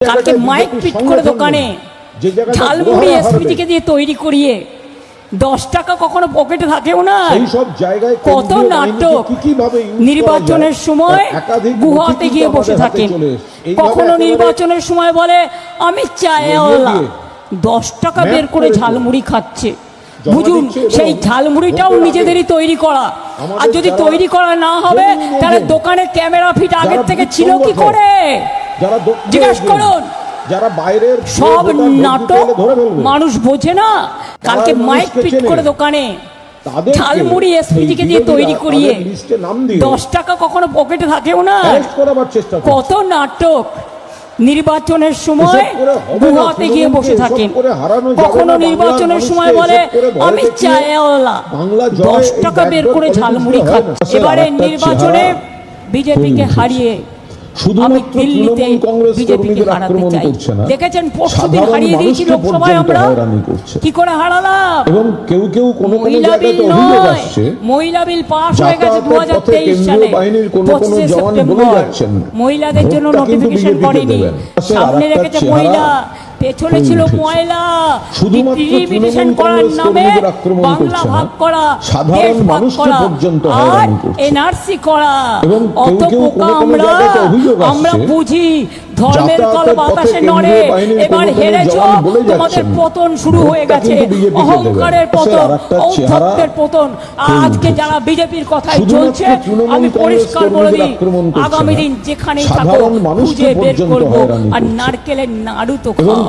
কালকে মাইক পিট করে দোকানে ঝালমুড়ি এসপিটিকে দিয়ে তৈরি করিয়ে 10 টাকা কখনো পকেটে থাকেও না। কত নাটক! নির্বাচনের সময় গুহাতে গিয়ে বসে থাকেন, কখনো নির্বাচনের সময় বলে আমি চায়ওয়ালা, 10 টাকা বের করে ঝালমুড়ি খাচ্ছে। বুঝুন, সেই ঝালমুড়িটাও নিজেদেরই তৈরি করা। আর যদি তৈরি করা না হবে তাহলে দোকানে ক্যামেরা ফিট আগের থেকে ছিল কি করে জিজ্ঞেস করুন। সব নাটক মানুষ বোঝে না। কালকে মাইক পিট করে দোকানে ঝালমুড়ি এসপিটিকে দিয়ে তৈরি করিয়ে 10 টাকা কখনো পকেটে থাকেও না। কত নাটক! নির্বাচনের সময় গুহাতে গিয়ে বসে থাকেন, কখনো নির্বাচনের সময় বলে আমি চায়ওয়ালা, 10 টাকা বের করে ঝালমুড়ি খাচ্ছে। এবারে নির্বাচনে বিজেপিকে হারিয়ে আমি দিল্লিতে বিজেপিকে হারাতে চাই। দেখেছেন পরশুদিন হারিয়ে দিয়েছি লোকসভায় আমরা, কি করে হারালাম? এবং কেউ কেউ কোন কোন জায়গাতে অভিযোগ আসছে মহিলা বিল পাস হয়ে গেছে 2023 সালে, 25 সেপ্টেম্বর। মহিলাদের জন্য নোটিফিকেশন করেনি, সামনে রেখেছে মহিলা, পেছনে ছিল ময়লা। ডিলিমিটেশন করার নামে বাংলা ভাগ করা, দেশ ভাগ করা আর এনআরসি করা। অত বোকা আমরা বুঝি। ধর্মের কল বাতাসে নড়ে। এবার হেরেছ, তোমাদের পতন শুরু হয়ে গেছে, অহংকারের পতন, ঔদ্ধত্যের পতন। আজকে যারা বিজেপির কথাই চলছে, আমি পরিষ্কার বলে দিই, আগামী দিন যেখানেই থাকো খুঁজে বের করবো আর নারকেলের নাড়ু তো খাও।